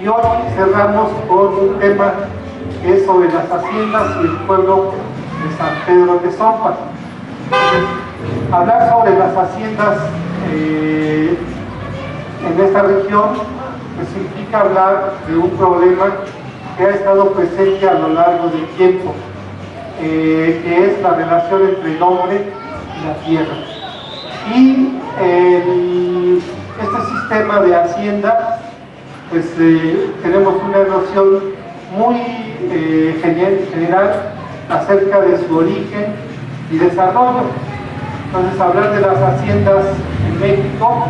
Y hoy cerramos con un tema que es sobre las haciendas y el pueblo de San Pedro de Zompa. Hablar sobre las haciendas en esta región pues significa hablar de un problema que ha estado presente a lo largo del tiempo, que es la relación entre el hombre y la tierra. Y este sistema de hacienda, pues tenemos una noción muy general acerca de su origen y desarrollo. Entonces, hablar de las haciendas en México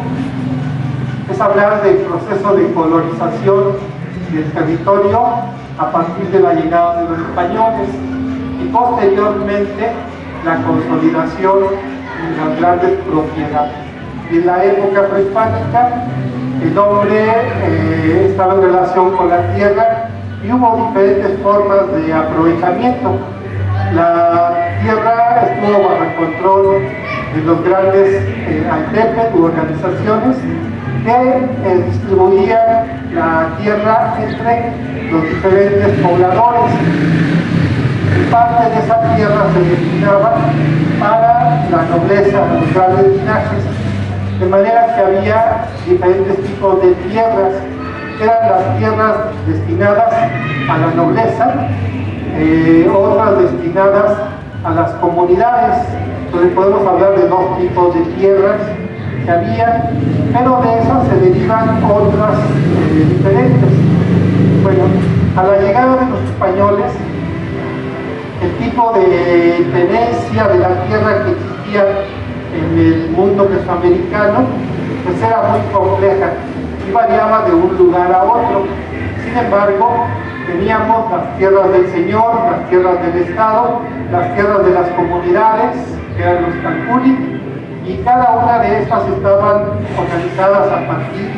es hablar del proceso de colonización del territorio a partir de la llegada de los españoles y posteriormente la consolidación de las grandes propiedades. En la época prehispánica, el hombre estaba en relación con la tierra y hubo diferentes formas de aprovechamiento. La tierra estuvo bajo el control de los grandes altepes u organizaciones que distribuían la tierra entre los diferentes pobladores. Y parte de esa tierra se destinaba para la nobleza de los grandes linajes, de manera que había diferentes tipos de tierras. Eran las tierras destinadas a la nobleza, otras destinadas a las comunidades. Entonces podemos hablar de dos tipos de tierras que había, pero de esas se derivan otras diferentes. Bueno, a la llegada de los españoles, el tipo de tenencia de la tierra que existía en el mundo mesoamericano pues era muy compleja y variaba de un lugar a otro. Sin embargo, teníamos las tierras del señor, las tierras del estado, las tierras de las comunidades, que eran los calculi, y cada una de estas estaban organizadas a partir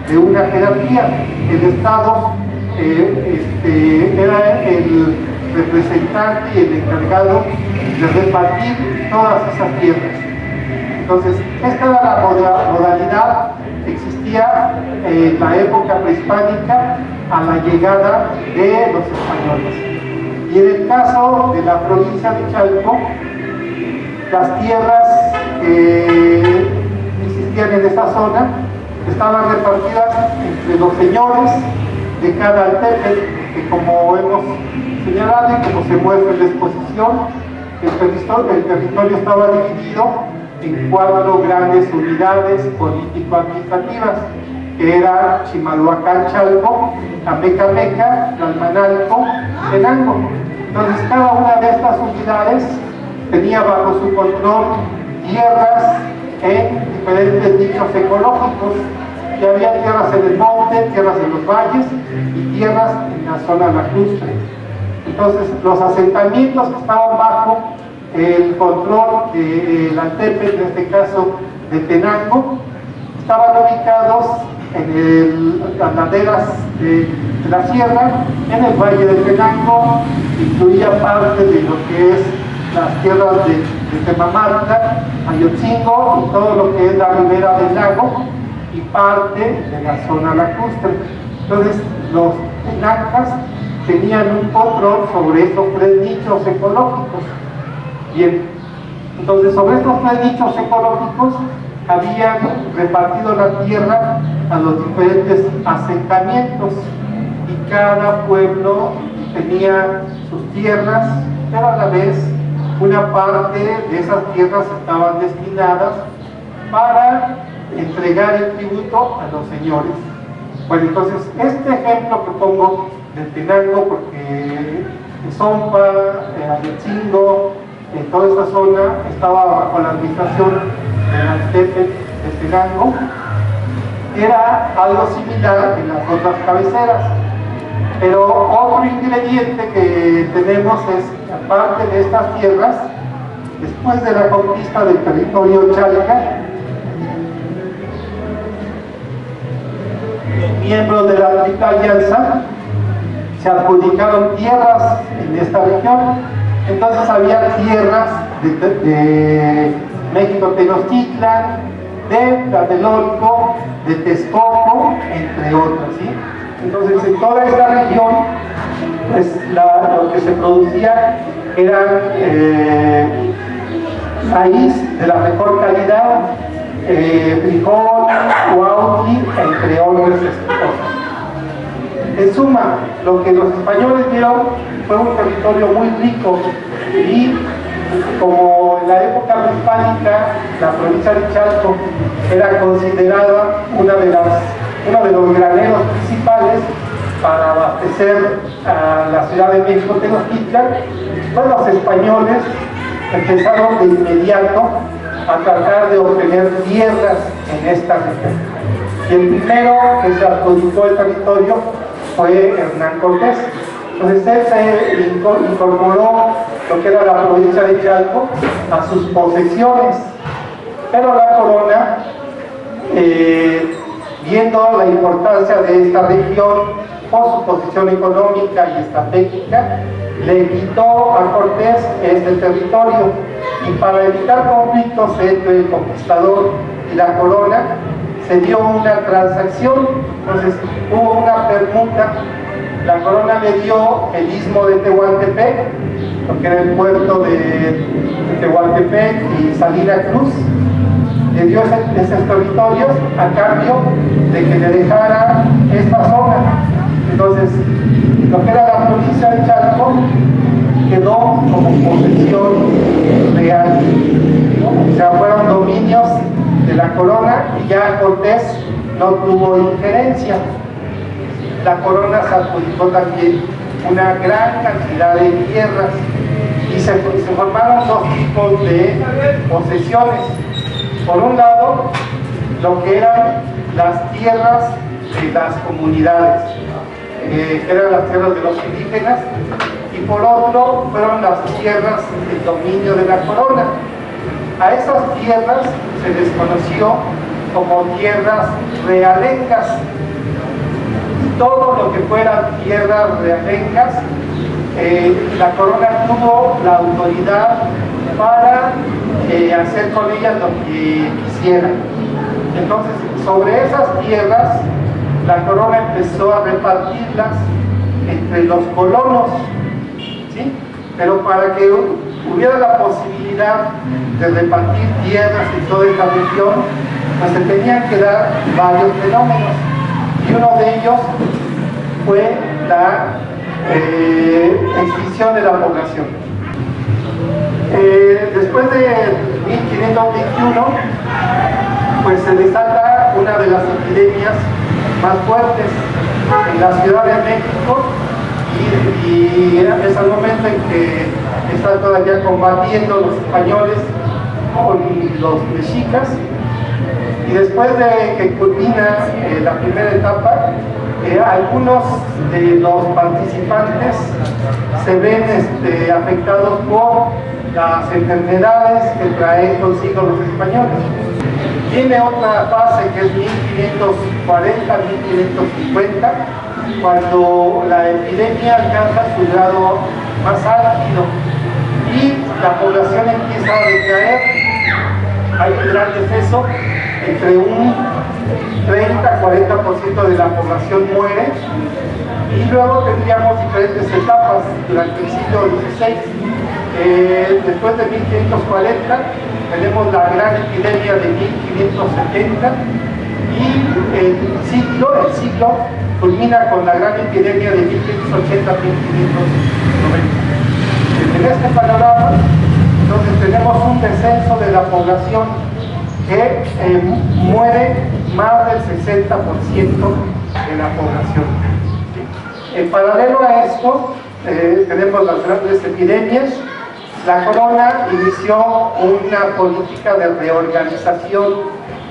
de una jerarquía. El estado era el representante y el encargado de repartir todas esas tierras. Entonces, esta era la modalidad que existía en la época prehispánica a la llegada de los españoles. Y en el caso de la provincia de Chalco, las tierras que existían en esta zona estaban repartidas entre los señores de cada altepe, que como hemos señalado y como se muestra en la exposición, el territorio estaba dividido en 4 grandes unidades político-administrativas, que era Chimalhuacán, Chalco, Amecameca, Tlalmanalco, Tenango. Entonces, cada una de estas unidades tenía bajo su control tierras en diferentes nichos ecológicos, y había tierras en el monte, tierras en los valles y tierras en la zona lacustre. Entonces, los asentamientos que estaban bajo el control del altepe, en este caso de Tenango, estaban ubicados en las laderas de la sierra, en el valle de Tenango, incluía parte de lo que es las tierras de Temamatla, Ayotzingo y todo lo que es la ribera del lago y parte de la zona lacustre. Entonces, los tenacas tenían un control sobre estos 3 nichos ecológicos. Bien, entonces sobre estos 3 nichos ecológicos habían repartido la tierra a los diferentes asentamientos y cada pueblo tenía sus tierras, pero a la vez una parte de esas tierras estaban destinadas para entregar el tributo a los señores. Bueno, entonces este ejemplo que pongo de Tenango, porque Zompa, Ayotzingo, en toda esta zona estaba bajo la administración del altepe de Tenango, era algo similar en las otras cabeceras. Pero otro ingrediente que tenemos es que aparte de estas tierras, después de la conquista del territorio chalca, los miembros de la Triple Alianza se adjudicaron tierras en esta región. Entonces había tierras de México Tenochtitlan, de Tlatelolco, de Texcoco, entre otras, ¿sí? Entonces, en toda esta región, pues, lo que se producía eran maíz de la mejor calidad, frijol, huautli, entre otras cosas. En suma, lo que los españoles vieron fue un territorio muy rico y como en la época prehispánica la provincia de Chalco era considerada uno de los graneros principales para abastecer a la Ciudad de México Tenochtitlan, pues los españoles empezaron de inmediato a tratar de obtener tierras en esta región. Y el primero que se adjudicó el territorio fue Hernán Cortés. Entonces él se incorporó lo que era la provincia de Chalco a sus posesiones, pero la corona, viendo la importancia de esta región por su posición económica y estratégica, le quitó a Cortés este territorio, y para evitar conflictos entre el conquistador y la corona se dio una transacción. Entonces hubo una permuta. La corona le dio el istmo de Tehuantepec, lo que era el puerto de Tehuantepec y Salina Cruz, le dio esos territorios a cambio de que le dejara esta zona. Entonces, lo que era la provincia de Chalco quedó como posesión real, ¿no? O sea, fueron dominios de la corona y ya Cortés no tuvo injerencia. La corona se adjudicó también una gran cantidad de tierras y se formaron dos tipos de posesiones. Por un lado, lo que eran las tierras de las comunidades, que eran las tierras de los indígenas, y por otro fueron las tierras del dominio de la corona. A esas tierras se les conoció como tierras realengas. Todo lo que fueran tierras realengas, la corona tuvo la autoridad para hacer con ellas lo que quisiera. Entonces, sobre esas tierras, la corona empezó a repartirlas entre los colonos, ¿sí? Pero para que hubiera la posibilidad de repartir tierras en toda esta región, pues se tenían que dar varios fenómenos, y uno de ellos fue la extinción de la población. Después de 1521, pues se desata una de las epidemias más fuertes en la Ciudad de México, y es el momento en que están todavía combatiendo los españoles con los mexicas, y después de que culmina la primera etapa, algunos de los participantes se ven afectados por las enfermedades que traen consigo los españoles. Viene otra fase que es 1540-1550, cuando la epidemia alcanza su grado más álgido y la población empieza a decaer. Hay un gran deceso, entre un 30-40% de la población muere, y luego tendríamos diferentes etapas durante el siglo XVI. Después de 1540 tenemos la gran epidemia de 1570, y el siglo culmina con la gran epidemia de 1580-1590. En este panorama, entonces, tenemos un descenso de la población que muere más del 60% de la población. En paralelo a esto, tenemos las grandes epidemias. La corona inició una política de reorganización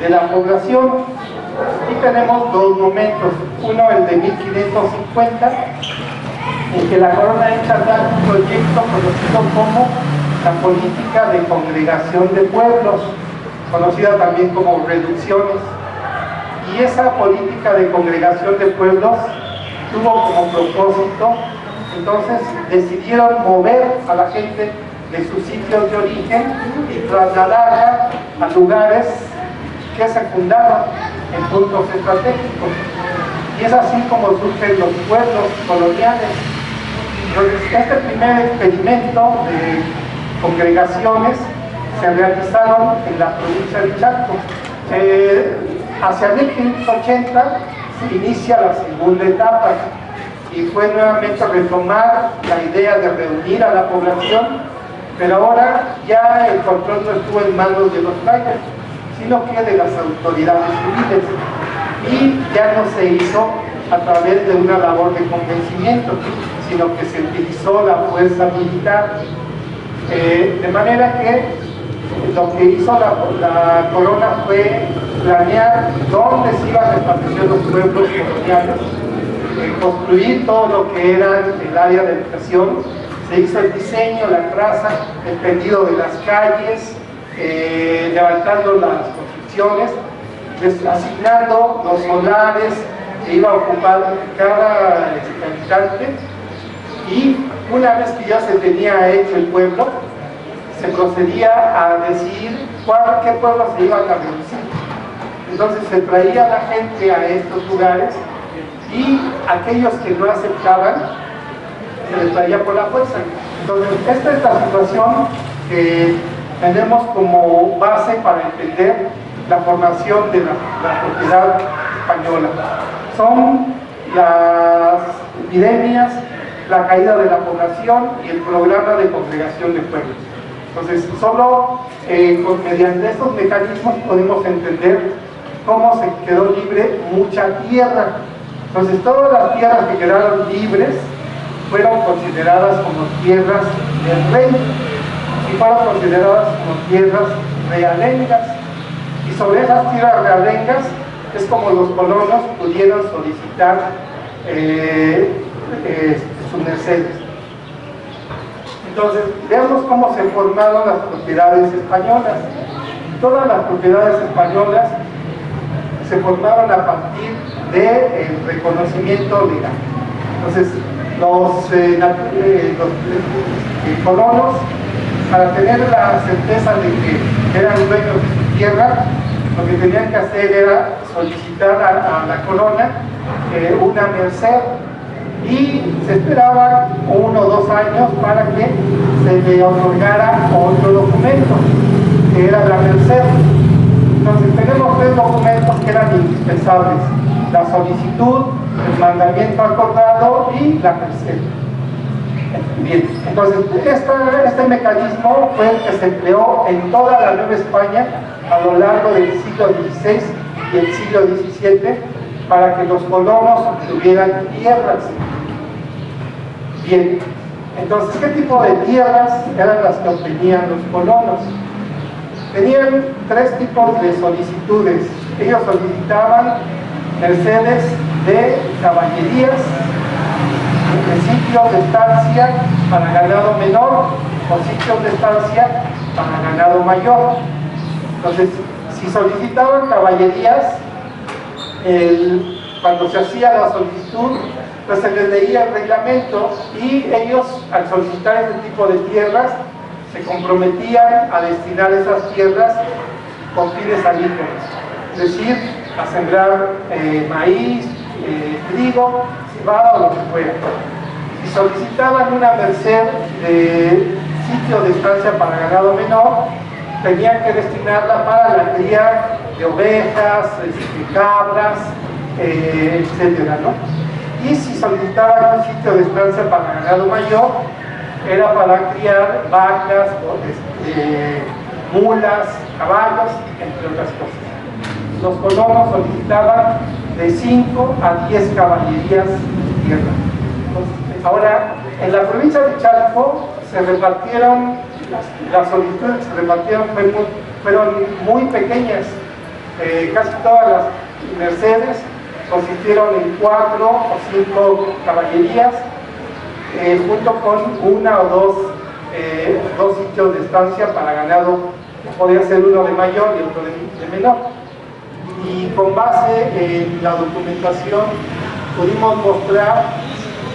de la población, y tenemos dos momentos. Uno, el de 1550, en que la corona echa a andar un proyecto conocido como la política de congregación de pueblos, conocida también como reducciones. Y esa política de congregación de pueblos tuvo como propósito, entonces, decidieron mover a la gente de sus sitios de origen y trasladarla a lugares que se fundaron en puntos estratégicos. Y es así como surgen los pueblos coloniales. Entonces, este primer experimento de congregaciones se realizaron en la provincia de Chaco. Hacia 1580 se inicia la segunda etapa y fue nuevamente retomar la idea de reunir a la población, pero ahora ya el control no estuvo en manos de los frailes, sino que de las autoridades civiles, y ya no se hizo a través de una labor de convencimiento, sino que se utilizó la fuerza militar, de manera que lo que hizo la corona fue planear dónde se iban a establecer los pueblos coloniales, construir todo lo que era el área de educación. Se hizo el diseño, la traza, el tendido de las calles, levantando las construcciones, asignando los solares que iba a ocupar cada habitante, y una vez que ya se tenía hecho el pueblo, se procedía a decidir qué pueblos se iban a reducir. Entonces se traía a la gente a estos lugares, y aquellos que no aceptaban se les traía por la fuerza. Entonces esta es la situación que tenemos como base para entender la formación de la propiedad española. Son las epidemias, la caída de la población y el programa de congregación de pueblos. Entonces, solo mediante estos mecanismos podemos entender cómo se quedó libre mucha tierra. Entonces, todas las tierras que quedaron libres fueron consideradas como tierras del rey y fueron consideradas como tierras realengas. Y sobre esas tierras realengas es como los colonos pudieron solicitar sus mercedes. Entonces, veamos cómo se formaron las propiedades españolas. Todas las propiedades españolas se formaron a partir del reconocimiento legal. Entonces, los colonos, para tener la certeza de que eran dueños de su tierra, lo que tenían que hacer era solicitar a la corona una merced, y se esperaba 1 o 2 años para que se le otorgara otro documento, que era la merced. Entonces tenemos 3 documentos que eran indispensables: la solicitud, el mandamiento acordado y la merced. Bien, entonces este mecanismo fue el que se empleó en toda la Nueva España a lo largo del siglo XVI y el siglo XVII para que los colonos obtuvieran tierras. Bien, entonces, ¿qué tipo de tierras eran las que obtenían los colonos? Tenían 3 tipos de solicitudes. Ellos solicitaban mercedes de caballerías, de sitios de estancia para ganado menor o sitios de estancia para ganado mayor. Entonces, si solicitaban caballerías, cuando se hacía la solicitud, pues se les leía el reglamento, y ellos, al solicitar este tipo de tierras, se comprometían a destinar esas tierras con fines agrícolas, es decir, a sembrar maíz, trigo, cebada o lo que fuera. Si solicitaban una merced de sitio de estancia para ganado menor, tenían que destinarla para la cría de ovejas, cabras, etcétera, ¿no? Y si solicitaban un sitio de estancia para ganado mayor, era para criar vacas, mulas, caballos, entre otras cosas. Los colonos solicitaban de 5 a 10 caballerías de tierra. Ahora, en la provincia de Chalco se repartieron, las solicitudes que se repartieron fueron muy pequeñas. Casi todas las mercedes consistieron en 4 o 5 caballerías, junto con 1 o 2 sitios de estancia para ganado, podía ser uno de mayor y otro de menor. Y con base en la documentación pudimos mostrar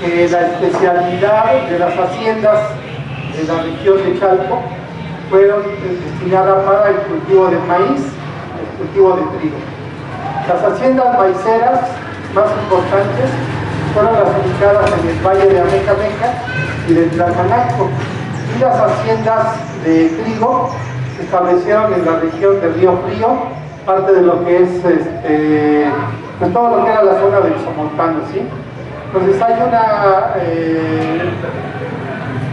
que la especialidad de las haciendas de la región de Chalco fueron destinadas para el cultivo de maíz, el cultivo de trigo. Las haciendas maiceras más importantes fueron las ubicadas en el valle de Amecameca y de Tlaxcala, y las haciendas de trigo se establecieron en la región del Río Frío, parte de lo que es pues todo lo que era la zona del Somontano, ¿sí? Entonces hay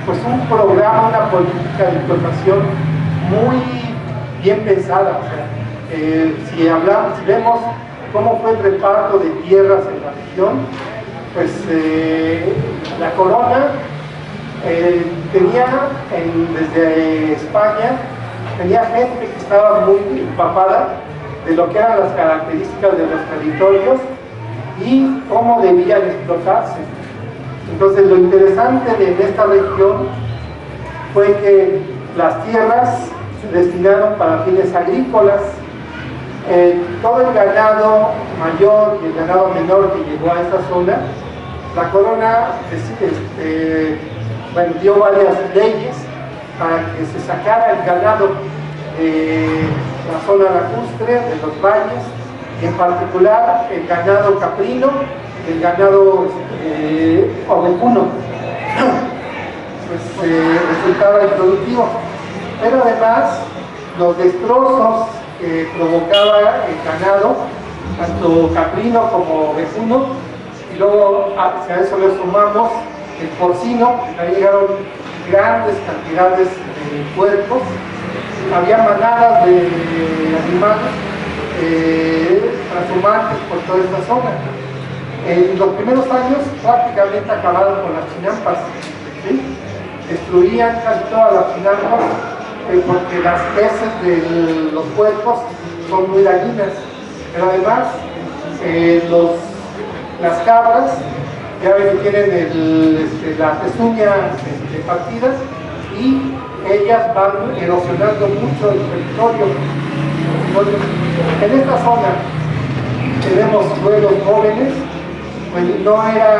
pues un programa, una política de explotación muy bien pensada. O sea, si vemos cómo fue el reparto de tierras en la región, pues la corona tenía desde España, tenía gente que estaba muy empapada de lo que eran las características de los territorios y cómo debían explotarse. Entonces lo interesante de esta región fue que las tierras se destinaron para fines agrícolas. Todo el ganado mayor y el ganado menor que llegó a esta zona, la corona dio varias leyes para que se sacara el ganado de la zona lacustre, de los valles, y en particular el ganado caprino, el ganado ovejuno, pues resultaba improductivo. Pero además los destrozos que provocaba el ganado, tanto caprino como ovejuno, y luego a eso le sumamos el porcino, ahí llegaron grandes cantidades de puercos, había manadas de animales transhumantes por toda esta zona. En los primeros años prácticamente acabaron con las chinampas, ¿sí? Destruían casi todas las chinampas porque las heces de los puercos son muy dañinas, pero además las cabras ya ven que tienen la pezuña partida y ellas van erosionando mucho el territorio. En esta zona tenemos suelos jóvenes, pues no era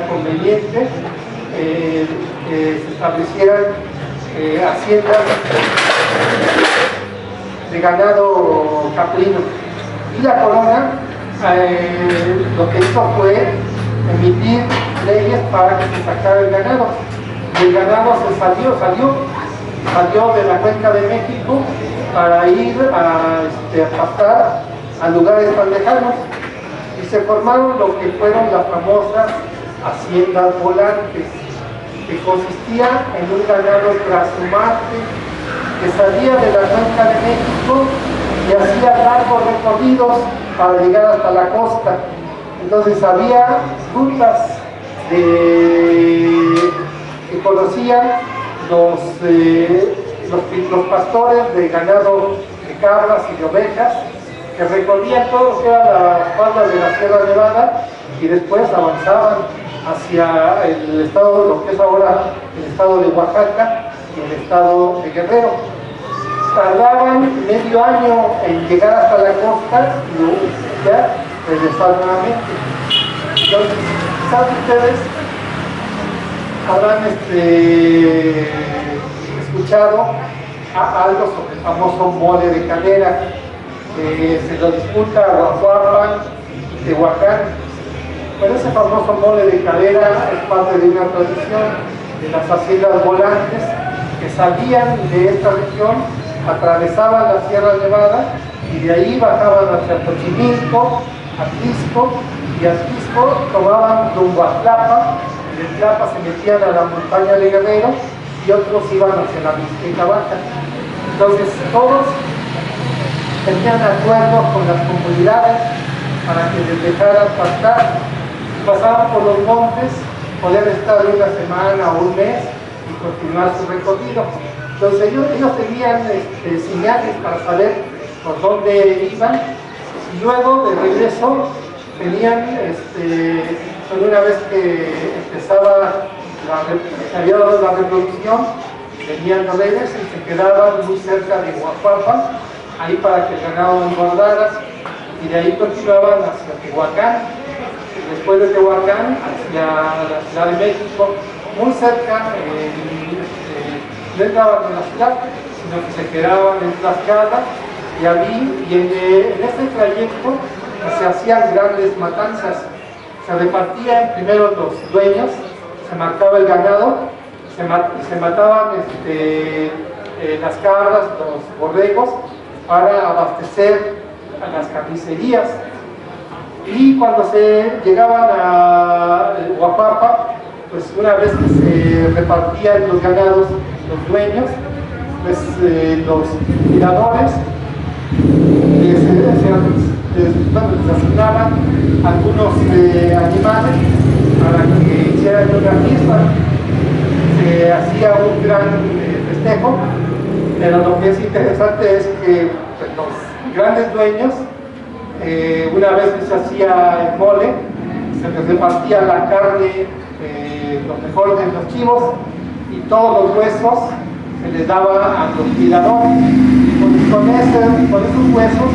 conveniente que se establecieran haciendas de ganado caprino. Y la corona lo que hizo fue emitir leyes para que se sacara el ganado. Y el ganado salió de la cuenca de México para ir a pastar a lugares tan lejanos. Y se formaron lo que fueron las famosas haciendas volantes, que consistía en un ganado trashumante que salía de la cuenca de México y hacía largos recorridos para llegar hasta la costa. Entonces había rutas que conocían los pastores de ganado de cabras y de ovejas, que recorrían todo lo que eran las faldas de la Sierra Nevada y después avanzaban hacia el estado, lo que es ahora el estado de Oaxaca y el estado de Guerrero. Tardaban medio año en llegar hasta la costa y luego ya regresar nuevamente. Entonces, quizás ustedes habrán escuchado algo sobre el famoso mole de cadera, que se lo disputa Guajuapan y Tehuacán. Pero ese famoso mole de cadera es parte de una tradición de las haciendas volantes que salían de esta región, atravesaban la Sierra Nevada y de ahí bajaban hacia Xochimilco, Atlisco, y Atlisco tomaban rumbo a Tlapa, y de Tlapa se metían a la montaña de Guerrero y otros iban hacia la Mixteca Baja. Entonces todos tenían acuerdos con las comunidades para que les dejaran pasar. Pasaban por los montes, podían estar una semana o un mes y continuar su recorrido. Entonces ellos tenían señales para saber por dónde iban, y luego de regreso tenían, una vez que empezaba se había dado la reproducción, venían de regreso y se quedaban muy cerca de Guajuapan, ahí para que el ganado engordara, y de ahí continuaban hacia Tehuacán, después de Tehuacán hacia la Ciudad de México, muy cerca, no entraban en la ciudad, sino que se quedaban en Tlaxcala, y en este trayecto se hacían grandes matanzas. Se repartían primero los dueños, se marcaba el ganado, se mataban las cabras, los borregos, para abastecer a las carnicerías. Y cuando se llegaban a Huapapa, pues una vez que se repartían los ganados, los dueños, pues los cuidadores les asignaban algunos animales para que hicieran una fiesta. Se hacía un gran festejo, pero lo que es interesante es que pues, los grandes dueños, una vez que se hacía el mole, se les repartía la carne, lo mejor de los chivos, y todos los huesos se les daba a los cuidadores. Con esos huesos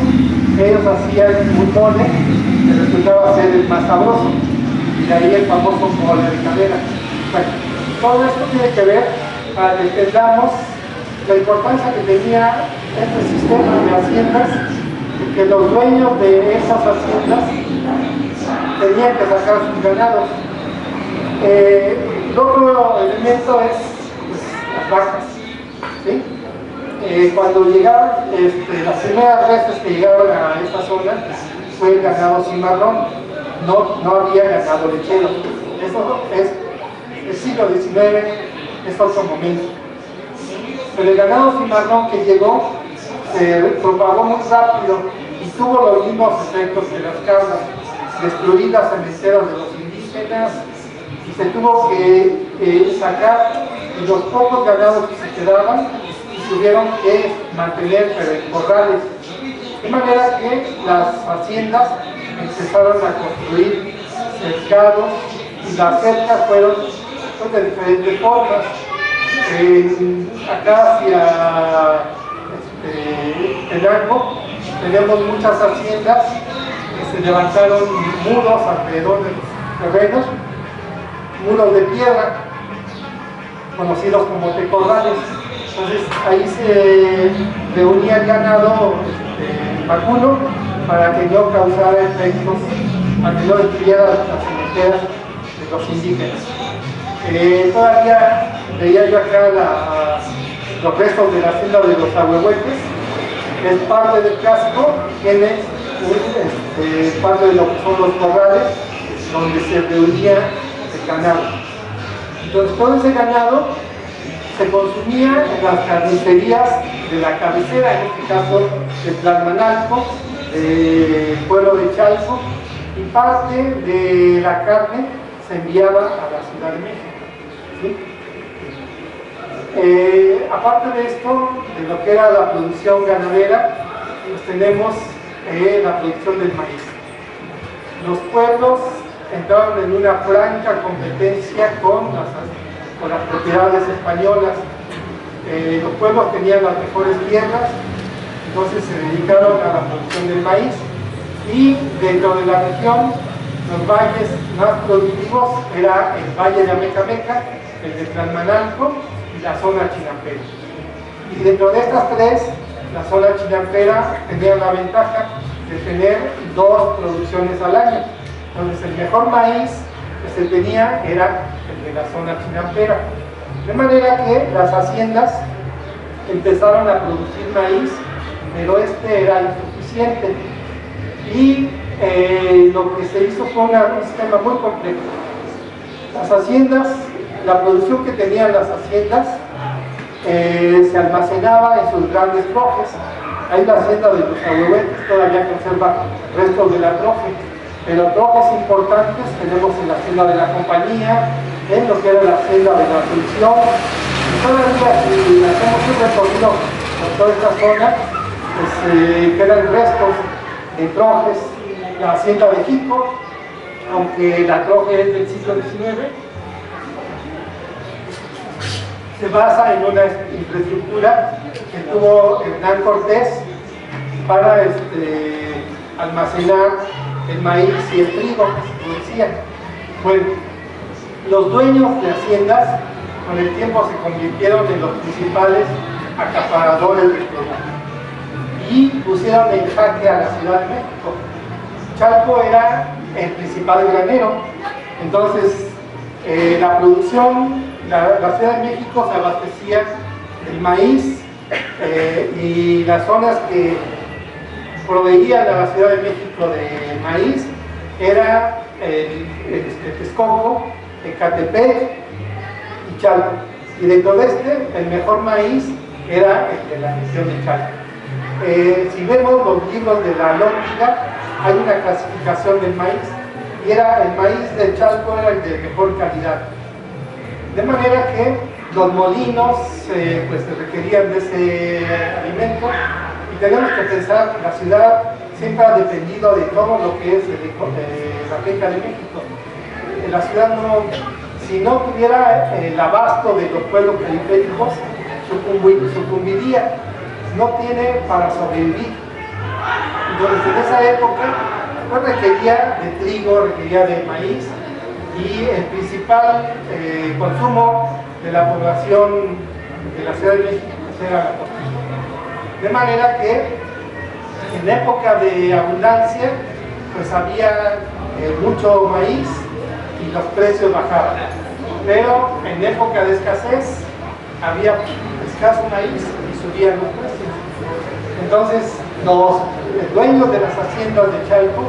ellos hacían un mole que resultaba ser el más sabroso, y de ahí el famoso mole de cadera. Bueno, todo esto tiene que ver para que entendamos la importancia que tenía este sistema de haciendas, y que los dueños de esas haciendas tenían que sacar sus ganados. El otro elemento es pues, las vacas, ¿sí? Cuando llegaron, las primeras veces que llegaron a esta zona fue el ganado cimarrón, no había ganado lechero. Eso es el siglo XIX, es otro momento. Pero el ganado cimarrón que llegó se propagó muy rápido y tuvo los mismos efectos que las cabras, destruir las cementeras de los indígenas, y se tuvo que sacar los pocos ganados que se quedaban, y tuvieron que mantener en corrales, de manera que las haciendas empezaron a construir cercados, y las cercas fueron pues, de diferentes formas. Acá hacia Tenango tenemos muchas haciendas que se levantaron muros alrededor de los terrenos, muros de piedra, conocidos como tecorrales. Entonces ahí se reunía el ganado vacuno para que no causara efectos, para que no destruyera las cementeras de los indígenas. Todavía veía yo acá los restos de la hacienda de los Ahuehuetes. Es parte del casco, tiene parte de lo que son los corrales donde se reunía el ganado. Entonces todo ese ganado se consumía en las carnicerías de la cabecera, en este caso de Tlalmanalco, del pueblo de Chalco, y parte de la carne se enviaba a la Ciudad de México. ¿Sí? Aparte de esto, de lo que era la producción ganadera, pues tenemos la producción del maíz. Los pueblos entraron en una franca competencia con las propiedades españolas. Los pueblos tenían las mejores tierras, entonces se dedicaron a la producción del maíz, y dentro de la región los valles más productivos era el valle de Amecameca, el de Tlalmanalco y la zona chinampera. Y dentro de estas tres, la zona chinampera tenía la ventaja de tener dos producciones al año. Entonces el mejor maíz que se tenía era el de la zona chinampera. De manera que las haciendas empezaron a producir maíz, pero este era insuficiente. Y lo que se hizo fue un sistema muy complejo. Las haciendas, la producción que tenían las haciendas se almacenaba en sus grandes trojes. Ahí la hacienda de los Ahuehuetes todavía conserva restos de la troje, pero trojes importantes tenemos en la hacienda de la compañía, en lo que era la hacienda de la Asunción, y todavía si hacemos un recorrido por toda esta zona, pues quedan restos de trojes. La hacienda de Jico, aunque la troje es del siglo XIX, se basa en una infraestructura que tuvo Hernán Cortés para almacenar el maíz y el trigo que se producía. Bueno, los dueños de haciendas con el tiempo se convirtieron en los principales acaparadores del producto y pusieron en jaque a la Ciudad de México. Chalco era el principal granero, entonces la producción, la Ciudad de México se abastecía del maíz y las zonas que proveían a la Ciudad de México de maíz era Texcoco, Ecatepec y Chalco. Y dentro de el mejor maíz era el de la región de Chalco. Si vemos los libros de la lógica, hay una clasificación del maíz y el maíz de Chalco era el de mejor calidad. De manera que los molinos pues requerían de ese alimento y tenemos que pensar que la ciudad siempre ha dependido de todo lo que es la Rica de México. La ciudad si no tuviera el abasto de los pueblos periféricos, sucumbiría. No tiene para sobrevivir. Entonces en esa época pues requería de trigo, requería de maíz y el principal consumo de la población de la Ciudad de México era la tortilla. De manera que en época de abundancia pues había mucho maíz y los precios bajaban, pero en época de escasez había escaso maíz y subían los precios. Entonces los dueños de las haciendas de Chalco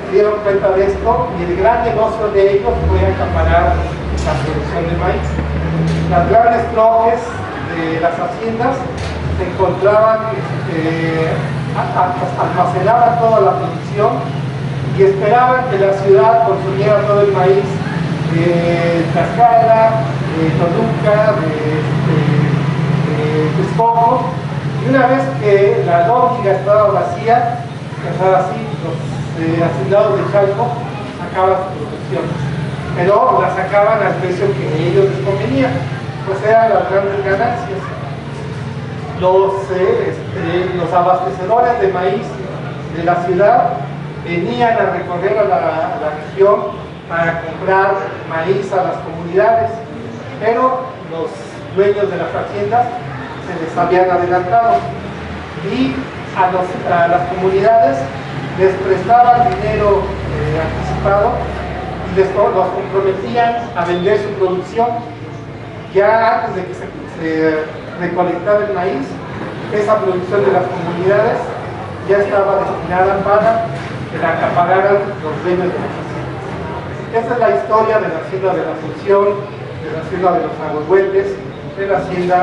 se dieron cuenta de esto y el gran negocio de ellos fue acaparar la producción de maíz. Las grandes trojes de las haciendas se encontraban, almacenaban toda la producción y esperaban que la ciudad consumiera todo el maíz de Tlaxcala, de Toluca, de Texcoco, y una vez que la lógica estaba vacía, pues ahora sí, los hacendados de Chalco sacaban sus producciones, pero las sacaban al precio que a ellos les convenía, pues eran las grandes ganancias. Los abastecedores de maíz de la ciudad venían a recorrer a la región para comprar maíz a las comunidades, pero los dueños de las haciendas se les habían adelantado y a las comunidades les prestaban dinero anticipado y los comprometían a vender su producción ya antes de que se recolectara el maíz. Esa producción de las comunidades ya estaba destinada para que la acapararan los dueños de las haciendas. Esa es la historia de la hacienda de la Asunción, de la hacienda de los Aguahuetes, de la hacienda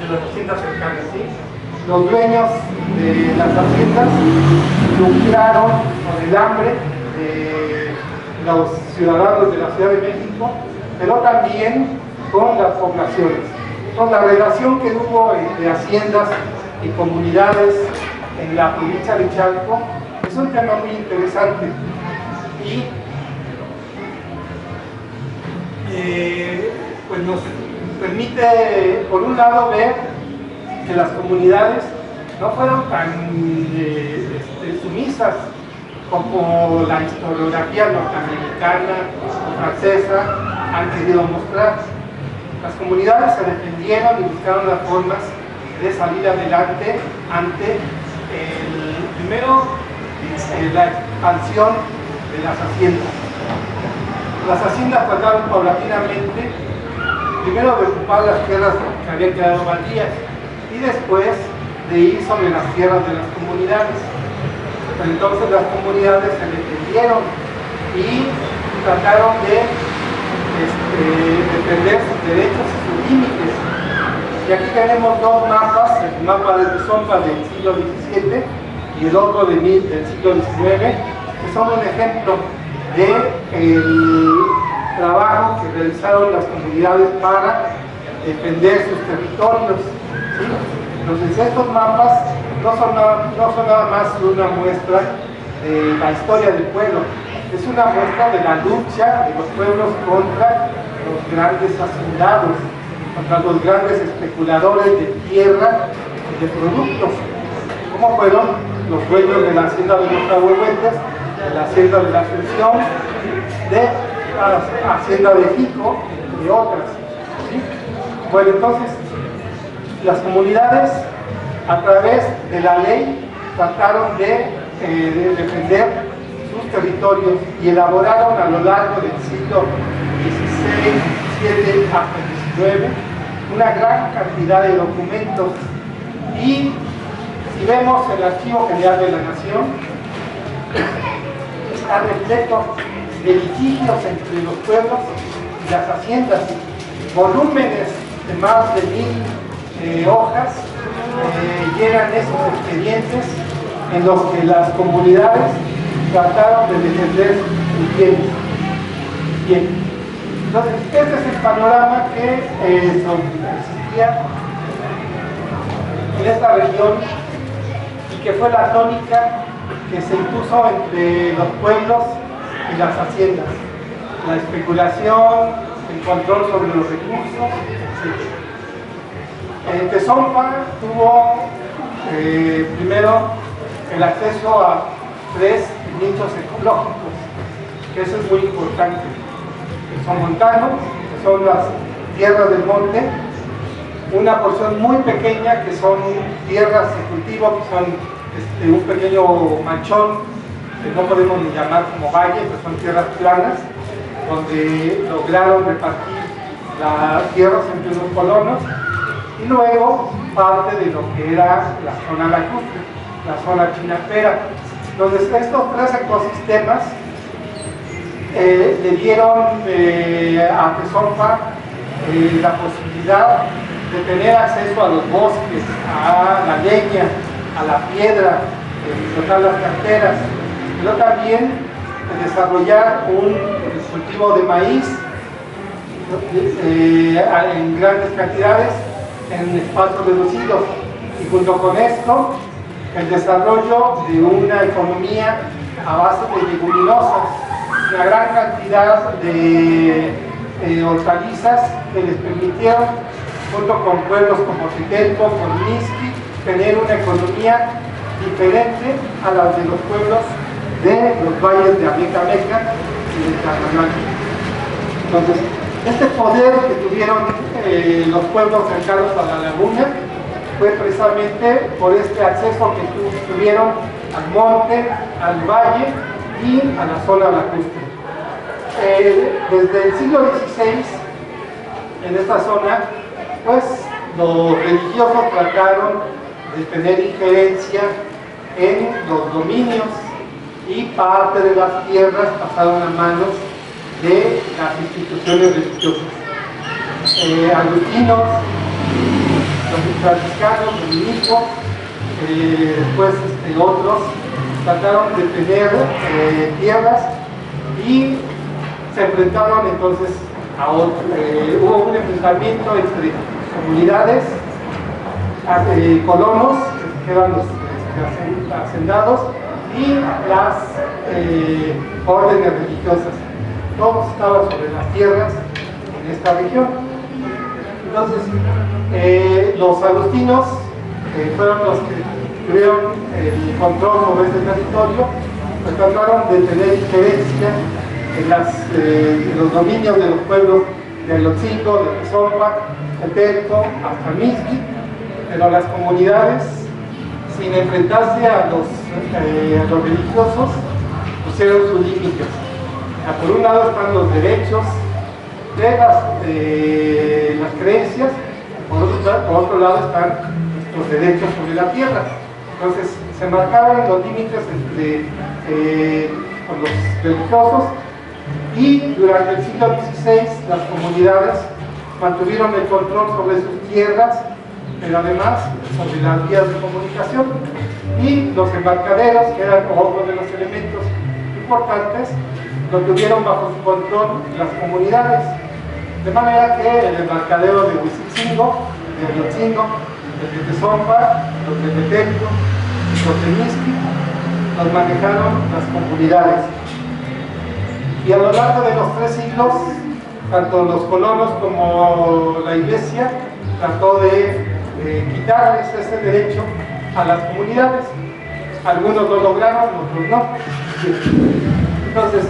de las haciendas cercanas, ¿sí? Los dueños de las haciendas lucraron con el hambre de los ciudadanos de la Ciudad de México, pero también con las poblaciones. Con la relación que hubo entre haciendas y comunidades en la provincia de Chalco es un tema muy interesante y pues nos permite, por un lado, ver que las comunidades no fueron tan sumisas como la historiografía norteamericana o francesa han querido mostrar. Las comunidades se defendieron y buscaron las formas de salir adelante ante la expansión de las haciendas. Las haciendas trataron paulatinamente primero de ocupar las tierras que habían quedado baldías y después de ir sobre las tierras de las comunidades. Entonces las comunidades se defendieron y trataron de defender sus derechos y sus límites. Y aquí tenemos dos mapas, el mapa de Tizompa del siglo XVII y el otro del siglo XIX, que son un ejemplo del trabajo que realizaron las comunidades para defender sus territorios, ¿sí? Entonces estos mapas no son nada más una muestra de la historia del pueblo, es una muestra de la lucha de los pueblos contra los grandes hacendados, contra los grandes especuladores de tierra y de productos, como fueron los dueños de la hacienda de los Ahuehuetes, de la hacienda de la Asunción, de Hacienda de Jico, entre otras. ¿Sí? Bueno, entonces, las comunidades, a través de la ley, trataron de defender sus territorios y elaboraron a lo largo del siglo XVI, XVII hasta el XIX una gran cantidad de documentos. Y si vemos el Archivo General de la Nación, está repleto de litigios entre los pueblos y las haciendas, volúmenes de más de 1000 hojas llenan esos expedientes en los que las comunidades trataron de defender sus bienes. Bien, entonces este es el panorama que existía en esta región y que fue la tónica que se impuso entre los pueblos y las haciendas: la especulación, el control sobre los recursos, etc. Tezonpa tuvo primero el acceso a 3 nichos ecológicos, que eso es muy importante, que son montanos, que son las tierras del monte, una porción muy pequeña que son tierras de cultivo, que son un pequeño manchón, que no podemos ni llamar como valle, pero son tierras planas, donde lograron repartir las tierras entre los colonos, y luego parte de lo que era la zona lacustre, la zona chinapera. Entonces estos 3 ecosistemas le dieron a Tezonpa la posibilidad de tener acceso a los bosques, a la leña, a la piedra, explotar las canteras, pero también desarrollar un cultivo de maíz en grandes cantidades, en espacios reducidos, y junto con esto el desarrollo de una economía a base de leguminosas, una gran cantidad de hortalizas que les permitieron, junto con pueblos como Tetelco, con Mixqui, tener una economía diferente a la de los pueblos de los valles de Amecameca y de Tlaxcala. Entonces, este poder que tuvieron los pueblos cercanos a la laguna fue precisamente por este acceso que tuvieron al monte, al valle y a la zona lacustre. Desde el siglo XVI, en esta zona, pues los religiosos trataron de tener injerencia en los dominios, y parte de las tierras pasaron a manos de las instituciones religiosas. Agustinos, los franciscanos, los dominicos, después otros trataron de tener tierras, y se enfrentaron entonces a otro. Hubo un enfrentamiento entre comunidades, colonos, que eran los hacendados, y las órdenes religiosas. Todos estaban sobre las tierras en esta región. Entonces, los agustinos fueron los que tuvieron el control sobre este territorio, pues trataron de tener injerencia en los dominios de los pueblos de Ayotzingo, de Tezonpa, Tetelco, hasta Mixqui, pero las comunidades, sin enfrentarse a los religiosos, pusieron sus límites. Por un lado están los derechos de las creencias, por otro lado están los derechos sobre la tierra. Entonces se marcaron los límites con los religiosos, y durante el siglo XVI las comunidades mantuvieron el control sobre sus tierras, pero además sobre las vías de comunicación, y los embarcaderos, que eran otro de los elementos importantes, lo tuvieron bajo su control las comunidades, de manera que el embarcadero de Huizquilcingo, de Ayotzingo, el de Tezonpa, los de Tetelco, los de Mixqui, los manejaron las comunidades. Y a lo largo de los 3 siglos, tanto los colonos como la Iglesia trató de quitarles ese derecho a las comunidades. Algunos lo lograron, otros no. Entonces,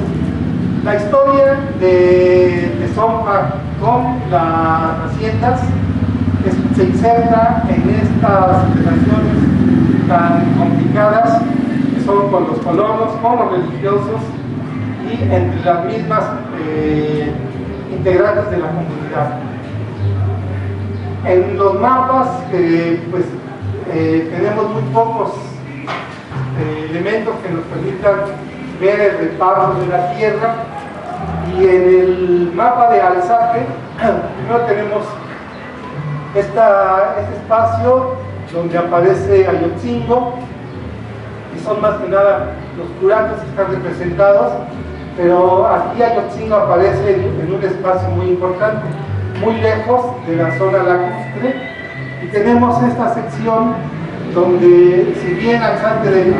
La historia de Tezonpa con las haciendas se inserta en estas relaciones tan complicadas que son con los colonos, con los religiosos y entre las mismas integrantes de la comunidad. En los mapas tenemos muy pocos elementos que nos permitan ver el reparto de la tierra, y en el mapa de Alzate primero tenemos este espacio donde aparece Ayotzingo, y son más que nada los curatos que están representados, pero aquí Ayotzingo aparece en un espacio muy importante, muy lejos de la zona lacustre, y tenemos esta sección donde, si bien Alzate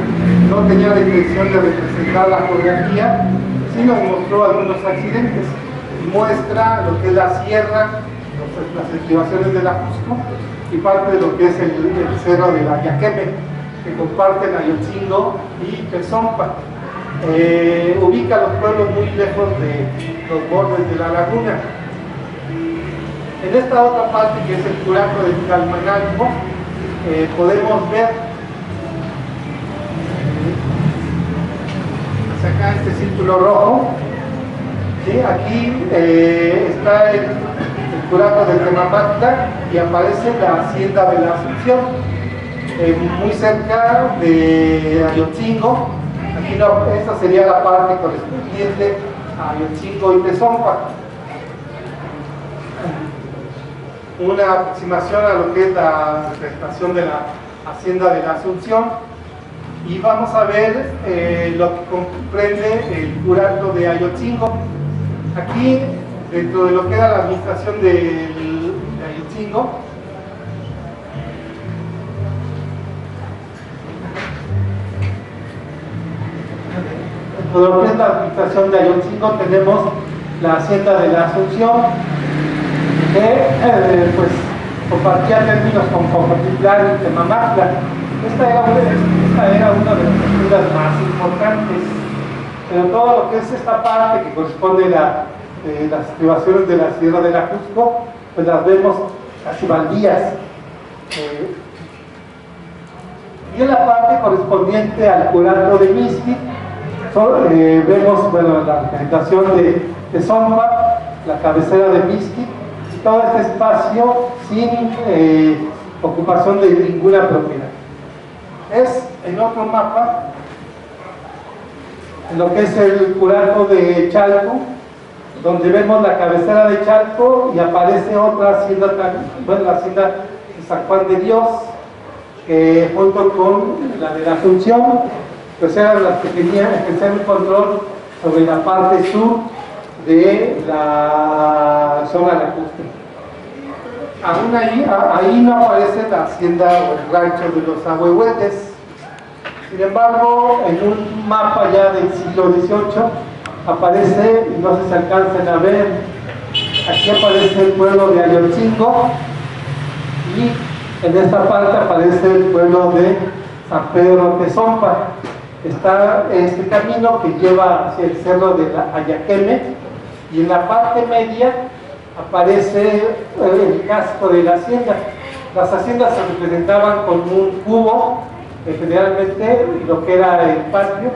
no tenía la intención de representar la geografía, sí nos mostró algunos accidentes y muestra lo que es la sierra, las estribaciones de la Cusco y parte de lo que es el cerro de la Yaqueme, que comparten Ayotzingo y Tezonpa. Ubica a los pueblos muy lejos de los bordes de la laguna. En esta otra parte, que es el curato de Calmanalco, podemos ver acá este círculo rojo, ¿sí? Aquí está el curato de Temamatla y aparece la hacienda de la Asunción, muy cerca de Ayotzingo. Aquí esta sería la parte correspondiente a Ayotzingo y Tezonpa. Una aproximación a lo que es la representación de la hacienda de la Asunción, y vamos a ver lo que comprende el curato de Ayotzingo. Aquí, dentro de lo que era la administración de Ayotzingo, dentro de lo que es la administración de Ayotzingo tenemos la hacienda de la Asunción, que compartía términos con Cocotitlán y Temamatla. Esta era una de las estructuras más importantes, pero todo lo que es esta parte que corresponde a las estribaciones de la Sierra de la Cusco, pues las vemos casi baldías. Y en la parte correspondiente al curato de Mixquic, vemos la representación de Tezonpa, la cabecera de Mixquic, y todo este espacio sin ocupación de ninguna propiedad. Es en otro mapa, en lo que es el curato de Chalco, donde vemos la cabecera de Chalco y aparece otra hacienda, la hacienda de San Juan de Dios, que junto con la de la Asunción, pues eran las que tenían el control sobre la parte sur de la zona lacustre. Aún ahí no aparece la hacienda o el rancho de los Ahuehuetes. Sin embargo, en un mapa ya del siglo XVIII aparece, y no sé si alcanzan a ver, aquí aparece el pueblo de Ayotzingo, y en esta parte aparece el pueblo de San Pedro Tezonpa. Está este camino que lleva hacia el cerro de la Ayaqueme, y en la parte media aparece el casco de la hacienda. Las haciendas se representaban con un cubo, generalmente lo que era el patio,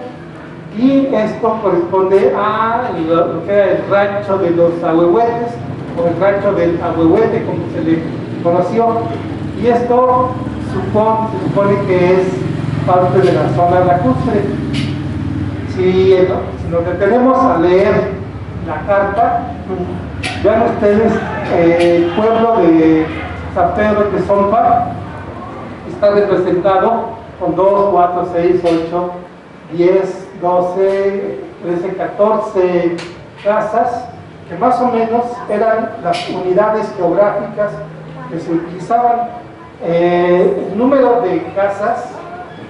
y esto corresponde a lo que era el rancho de los Ahuehuetes, o el rancho del Ahuehuete, como se le conoció, y esto se supone que es parte de la zona lacustre. Si nos detenemos a leer la carta, vean ustedes, el pueblo de San Pedro Tezonpa está representado con 2, 4, 6, 8, 10, 12, 13, 14 casas, que más o menos eran las unidades geográficas que se utilizaban. El número de casas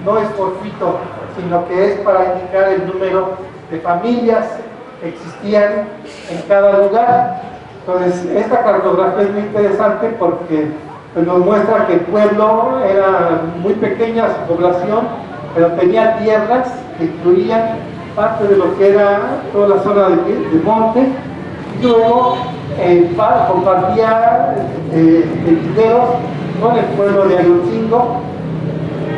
no es fortuito, sino que es para indicar el número de familias que existían en cada lugar. Entonces, esta cartografía es muy interesante porque nos muestra que el pueblo era muy pequeña su población, pero tenía tierras que incluían parte de lo que era toda la zona de monte, y luego compartía linderos con el pueblo de Ayotzingo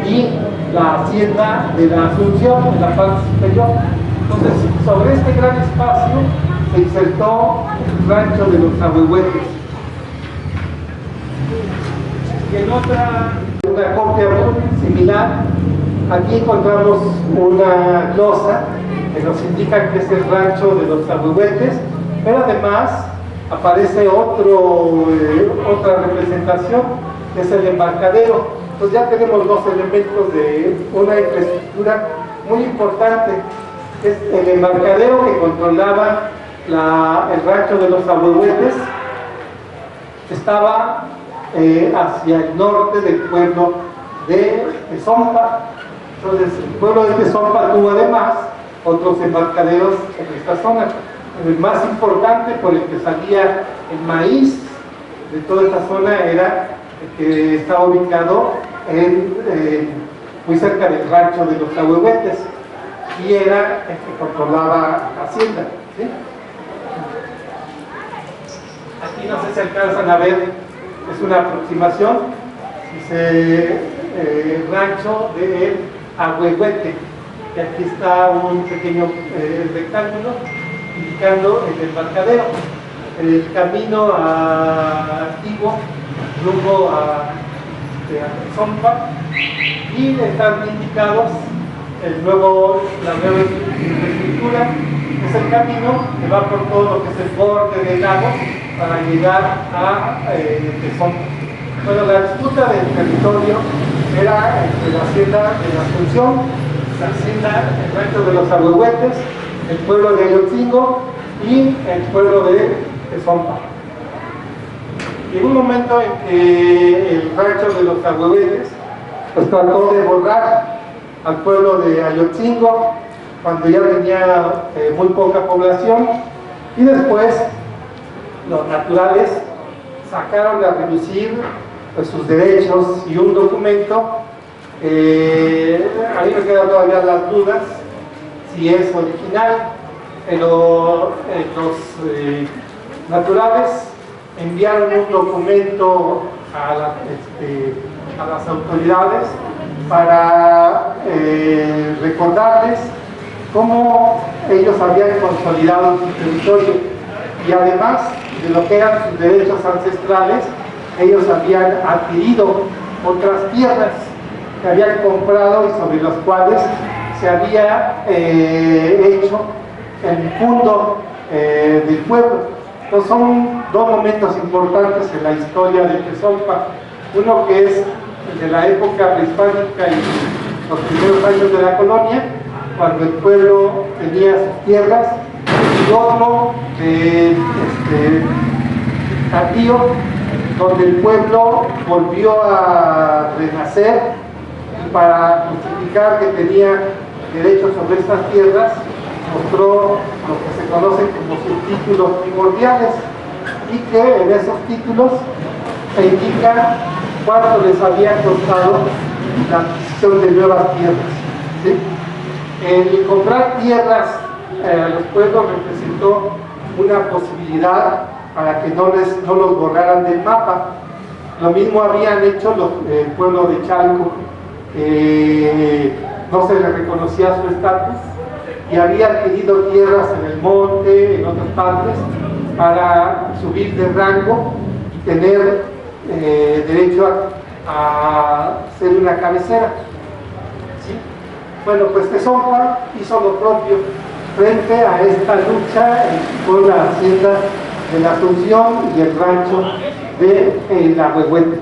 y la hacienda de la Asunción en la parte superior. Entonces, sobre este gran espacio se insertó el rancho de los Ahuehuetes. Y en una copia muy similar, aquí encontramos una glosa que nos indica que es el rancho de los Ahuehuetes, pero además aparece otra representación, que es el embarcadero. Entonces ya tenemos dos elementos de una infraestructura muy importante. Es el embarcadero que controlaba el rancho de los Ahuehuetes, estaba hacia el norte del pueblo de Tezompa. Entonces el pueblo de Tezompa tuvo además otros embarcaderos en esta zona. El más importante, por el que salía el maíz de toda esta zona, era el que estaba ubicado muy cerca del rancho de los Ahuehuetes, y era el que controlaba la hacienda, ¿sí? Aquí no sé si alcanzan a ver, es una aproximación, dice rancho de Ahuehuete, y aquí está un pequeño rectángulo indicando el embarcadero. El camino antiguo rumbo a Tezompa, y están indicados la nueva infraestructura. Es el camino que va por todo lo que es el borde del lago para llegar a Tezompa. Bueno, la disputa del territorio era entre la hacienda de la Asunción, la hacienda, el rancho de los Ahuehuetes, el pueblo de Ayotzingo y el pueblo de Tezompa. Llegó un momento en que el rancho de los Ahuehuetes pues trató de borrar al pueblo de Ayotzingo cuando ya tenía muy poca población, y después los naturales sacaron a reducir pues, sus derechos y un documento. Ahí me quedan todavía las dudas si es original, pero los naturales enviaron un documento a las autoridades para recordarles cómo ellos habían consolidado su territorio, y además de lo que eran sus derechos ancestrales, ellos habían adquirido otras tierras que habían comprado y sobre las cuales se había hecho el fondo del pueblo. Entonces son dos momentos importantes en la historia de Tezompa. Uno que es el de la época prehispánica y los primeros años de la colonia, cuando el pueblo tenía sus tierras, y otro tardío, donde el pueblo volvió a renacer, y para justificar que tenía derechos sobre estas tierras, mostró lo que se conocen como sus títulos primordiales, y que en esos títulos se indica cuánto les había costado la adquisición de nuevas tierras, ¿sí? El comprar tierras a los pueblos representó una posibilidad para que no los borraran del mapa. Lo mismo habían hecho el pueblo de Chalco, no se le reconocía su estatus, y había adquirido tierras en el monte, en otras partes, para subir de rango y tener derecho a ser una cabecera, ¿sí? Bueno, pues Tezompa hizo lo propio frente a esta lucha con la hacienda de la Asunción y el rancho de la Ahuehuete.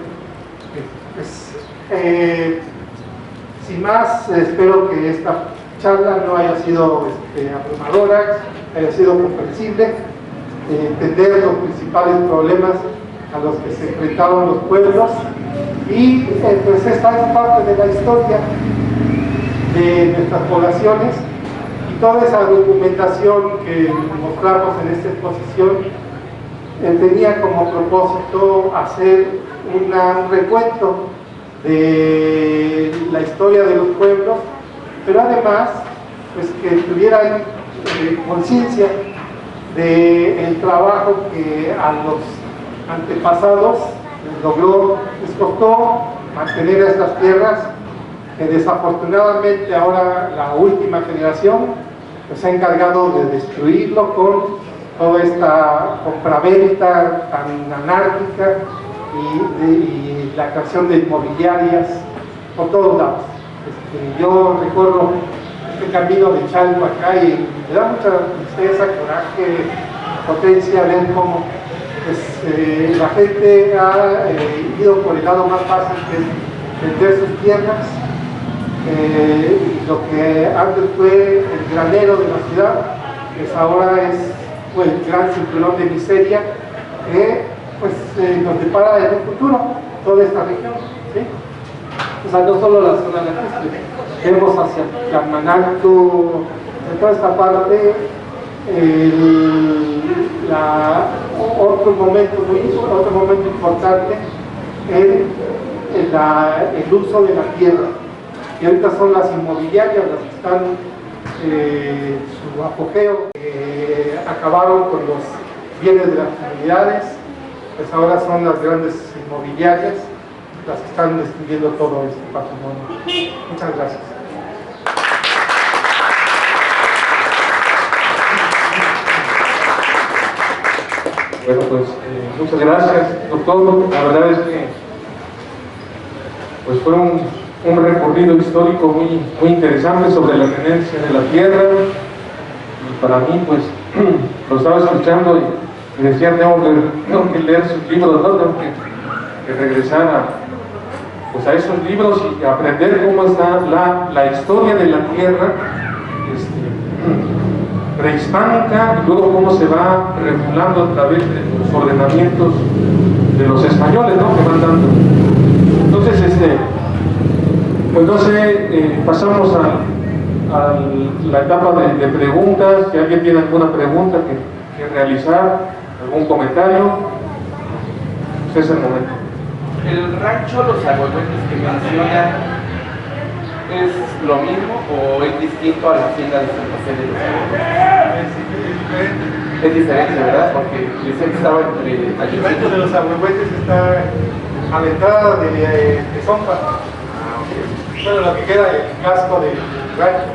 Sin más, espero que esta charla no haya sido abrumadora, haya sido comprensible, entender los principales problemas a los que se enfrentaban los pueblos, y pues esta es parte de la historia de nuestras poblaciones, y toda esa documentación que mostramos en esta exposición tenía como propósito hacer un recuento de la historia de los pueblos, pero además pues que tuvieran conciencia del trabajo que a los antepasados les costó mantener estas tierras, que desafortunadamente ahora la última generación pues, se ha encargado de destruirlo con toda esta compraventa tan anárquica y la creación de inmobiliarias por todos lados. Yo recuerdo este camino de Chalco acá y me da mucha tristeza, coraje, potencia ver cómo pues, la gente ha ido por el lado más fácil, que es vender sus tierras. Lo que antes fue el granero de la ciudad, pues ahora es pues, el gran cinturón de miseria que pues, nos depara en el futuro toda esta región, ¿sí? O sea, no solo la zona de la vemos hacia Camanacto, de toda esta parte, otro momento importante el uso de la tierra. Y ahorita son las inmobiliarias las que están su apogeo, acabaron con los bienes de las comunidades, pues ahora son las grandes inmobiliarias las que están destruyendo todo este patrimonio. Muchas gracias. Bueno, pues muchas gracias, doctor. La verdad es que pues fue un recorrido histórico muy interesante sobre la tenencia de la tierra, y para mí pues lo estaba escuchando y decía tengo que leer sus libros, ¿no? Tengo que regresar a esos libros y aprender cómo está la historia de la tierra prehispánica, y luego cómo se va regulando a través de los ordenamientos de los españoles, ¿no? Que van dando. Entonces, pues no sé, pasamos a la etapa de preguntas. Si alguien tiene alguna pregunta que realizar, algún comentario, pues es el momento. ¿El rancho Los Agüehuetes que menciona es lo mismo o es distinto a la hacienda de Santa Fe de los Agüehuetes? Es diferente, ¿verdad? Porque dice que estaba entre... El rancho de Los Agüehuetes está a la entrada de Zompa. Bueno, lo que queda del casco del rancho.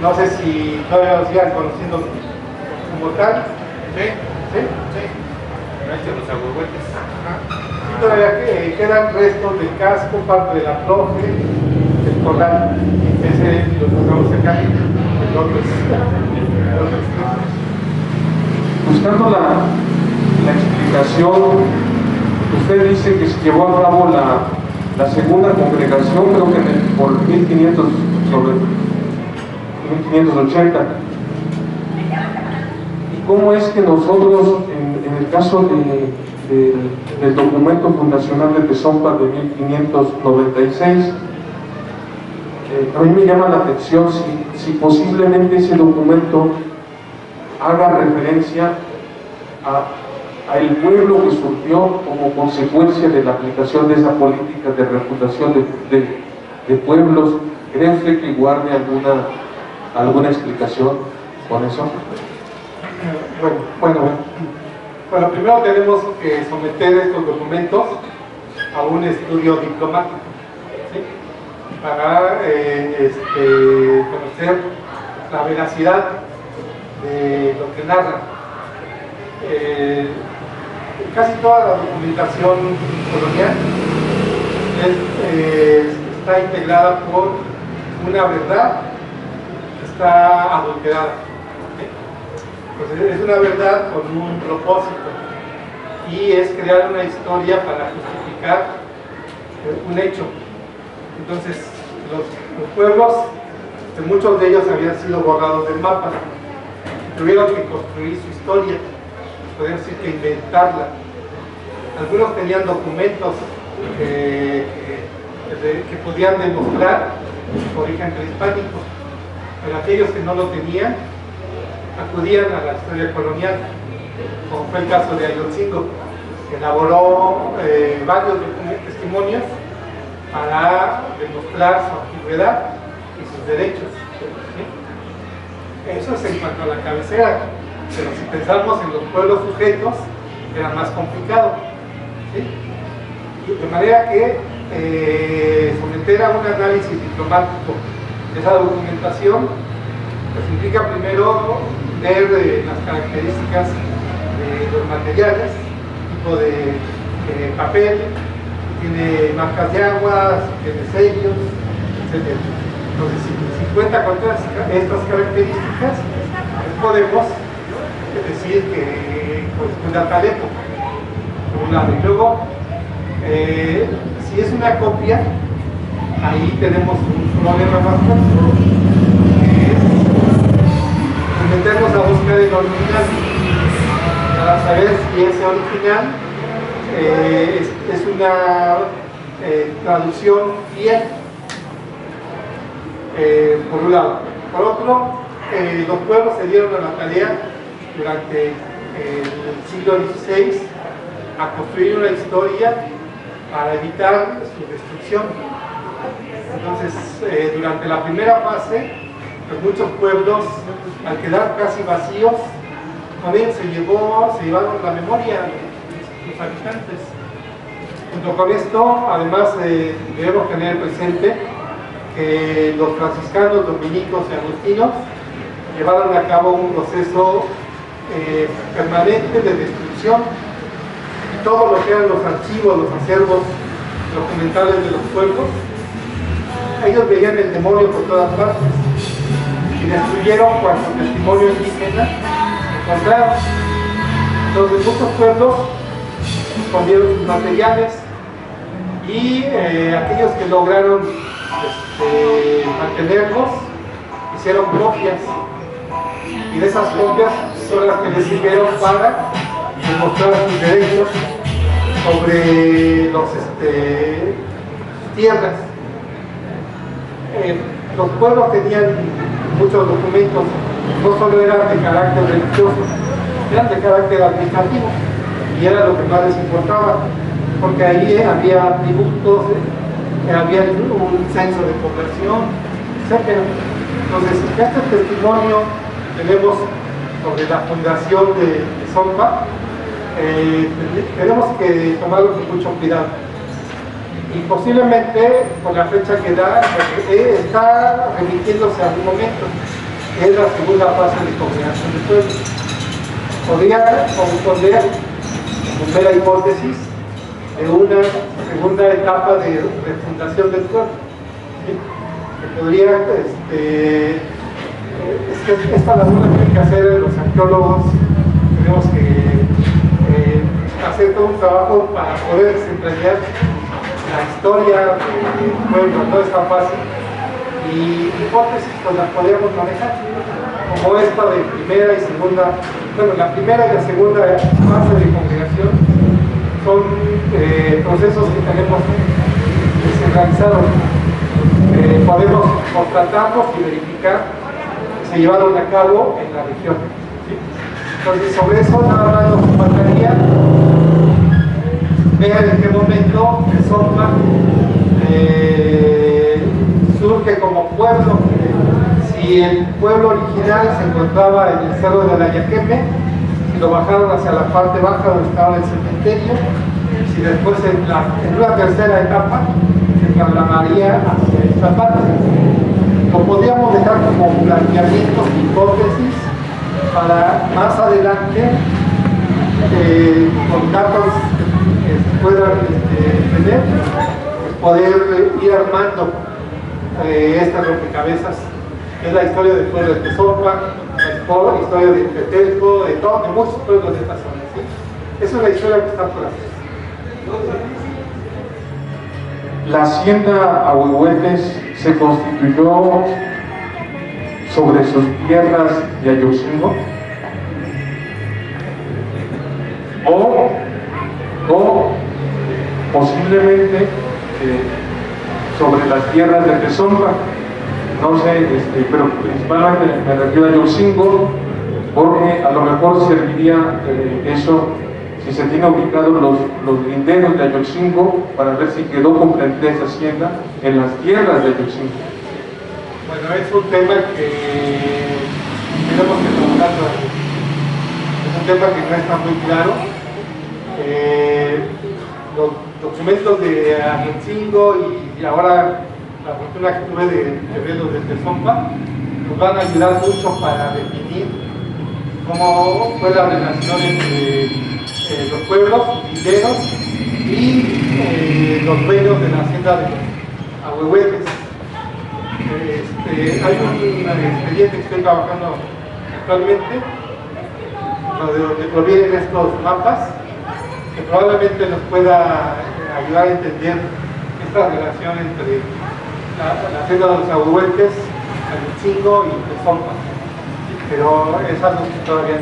No sé si todavía lo sigan conociendo como tal. Sí. ¿Sí? Sí. El rancho de Los Agüehuetes. Sí, todavía quedan restos del casco, parte de la floje, del corral. Ese lo tocamos acá. El otro es Buscando la explicación, usted dice que se llevó a cabo la segunda congregación, creo que por 1580. ¿Y cómo es que nosotros, en el caso del documento fundacional de Tezompa de 1596, a mí me llama la atención si posiblemente ese documento haga referencia a el pueblo que surgió como consecuencia de la aplicación de esa política de refundación de pueblos? ¿Cree usted que guarde alguna explicación con eso? Bueno, primero tenemos que someter estos documentos a un estudio diplomático, ¿sí? Para conocer la veracidad de lo que narra. Casi toda la documentación colonial está integrada por una verdad que está adulterada. Entonces, es una verdad con un propósito, y es crear una historia para justificar un hecho. Entonces, los pueblos, muchos de ellos habían sido borrados del mapa, tuvieron que construir su historia, podemos decir que inventarla. Algunos tenían documentos que podían demostrar su origen prehispánico, pero aquellos que no lo tenían acudían a la historia colonial, como fue el caso de Ayotzingo, que elaboró varios testimonios para demostrar su antigüedad y sus derechos, ¿sí? Eso es en cuanto a la cabecera, pero si pensamos en los pueblos sujetos, era más complicado, ¿sí? De manera que someter a un análisis diplomático esa documentación pues implica primero ver las características de los materiales, tipo de papel, tiene marcas de agua, tiene sellos, etc. Entonces, si cuenta con todas estas características, pues podemos decir que corresponde a tal época, por un lado. Y luego, si es una copia, ahí tenemos un problema más fuerte, que es meternos a buscar el original, para saber si ese original es una traducción fiel, por un lado. Por otro, los pueblos se dieron a la tarea durante el siglo XVI a construir una historia para evitar su destrucción. Entonces, durante la primera fase, pues muchos pueblos, al quedar casi vacíos, con él se llevaron la memoria de los habitantes. Junto con esto, además, debemos tener presente que los franciscanos, dominicos y agustinos llevaron a cabo un proceso permanente de destrucción. Todo lo que eran los archivos, los acervos documentales de los pueblos, ellos veían el demonio por todas partes y destruyeron cuanto testimonio indígena encontraron. Entonces muchos pueblos escondieron sus materiales y aquellos que lograron mantenerlos hicieron copias, y de esas copias son las que les sirvieron para demostrar sus derechos sobre tierras. Los pueblos tenían muchos documentos, no solo eran de carácter religioso, eran de carácter administrativo, y era lo que más les importaba, porque ahí había tributos, había un censo de población, etc. Entonces, este testimonio que tenemos sobre la fundación de Zompa, tenemos que tomarlo con mucho cuidado. Y posiblemente, por la fecha que da, está remitiéndose a algún momento, que es la segunda fase de congregación de pueblos. Podría corresponder, con mera hipótesis, de una segunda etapa de fundación del pueblo. ¿Sí? Que podría, es que esta labor la tienen que hacer los arqueólogos, tenemos que hacer todo un trabajo para poder desentrañar la historia del pueblo, no es tan fácil, y hipótesis pues las podríamos manejar, como esta de primera y segunda, bueno, la primera y la segunda fase de congregación son procesos que tenemos descentralizados. Podemos constatarlos y verificar que se llevaron a cabo en la región, ¿sí? Entonces, sobre eso nada más nos faltaría ver en qué momento el Zompa surge como pueblo. Si el pueblo original se encontraba en el cerro de la Yaqueme, si lo bajaron hacia la parte baja donde estaba el cementerio, si después en una tercera etapa se trasladaría hacia esta parte. Lo podríamos dejar como planteamientos, hipótesis, para más adelante, con datos que puedan tener, pues poder ir armando estas rompecabezas. Es la historia del pueblo de Tezompa, la historia de Petelco, de muchos pueblos de esta zona, ¿sí? Esa es la historia que está por hacer. La hacienda Ahuehuetes se constituyó sobre sus tierras de Ayotzingo, o posiblemente sobre las tierras de Tezompa. No sé, pero principalmente me refiero a Ayotzingo, porque a lo mejor serviría eso si se tiene ubicados los linderos de Ayotzingo, para ver si quedó comprendida esa hacienda en las tierras de Ayotzingo. Bueno, es un tema que tenemos que trabajar todavía. Es un tema que no está muy claro. Los documentos de Agentzingo y ahora la fortuna que tuve de verlos desde Tezonpa nos van a ayudar mucho para definir cómo fue la relación entre los pueblos linderos y los dueños de la hacienda de los Ahuehuetes. Hay un expediente que estoy trabajando actualmente, de donde provienen estos mapas, que probablemente nos pueda ayudar a entender esta relación entre la hacienda de los Ahuehuetes, Agentzingo y Tezonpa. Pero es algo que todavía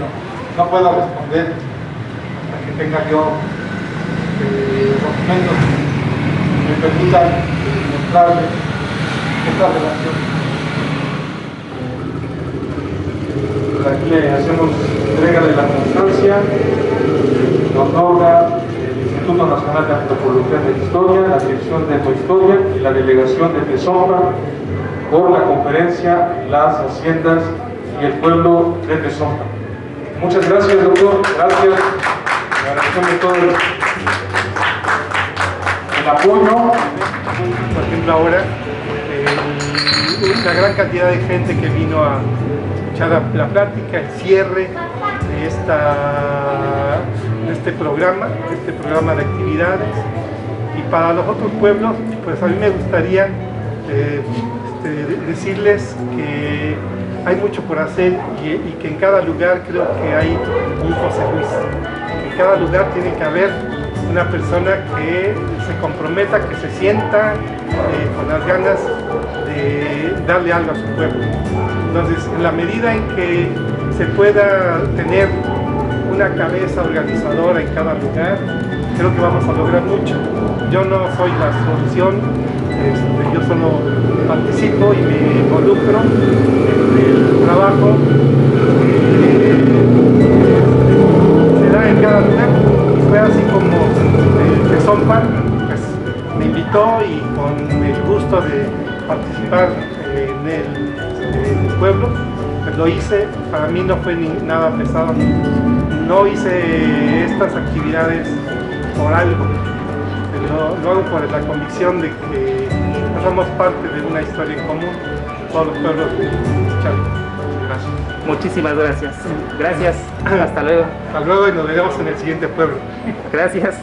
no puedo responder hasta que tenga yo documentos que me permitan mostrarles esta relación. Aquí le hacemos entrega de la constancia, nos nombra el Instituto Nacional de Antropología de Historia, la Dirección de Etnohistoria y la Delegación de Tezonpa por la conferencia Las Haciendas y el Pueblo de Tezonpa. Muchas gracias, doctor. Gracias. Le agradecemos todo el apoyo. Por ejemplo, ahora una gran cantidad de gente que vino a escuchar la plática, el cierre de este programa de actividades. Y para los otros pueblos, pues a mí me gustaría decirles que hay mucho por hacer y que en cada lugar creo que hay un José Luis. En cada lugar tiene que haber una persona que se comprometa, que se sienta con las ganas de darle algo a su pueblo. Entonces, en la medida en que se pueda tener una cabeza organizadora en cada lugar, creo que vamos a lograr mucho. Yo no soy la solución, yo solo participo y me involucro en el trabajo que se da en cada lugar. Y fue así como Tezonpa pues, me invitó y con el gusto de participar en el pueblo, pues lo hice. Para mí no fue nada pesado, no hice estas actividades por algo, lo hago por la convicción de que somos parte de una historia en común, todos los pueblos de Chalco. Gracias. Muchísimas gracias. Gracias. Hasta luego. Hasta luego y nos veremos en el siguiente pueblo. Gracias.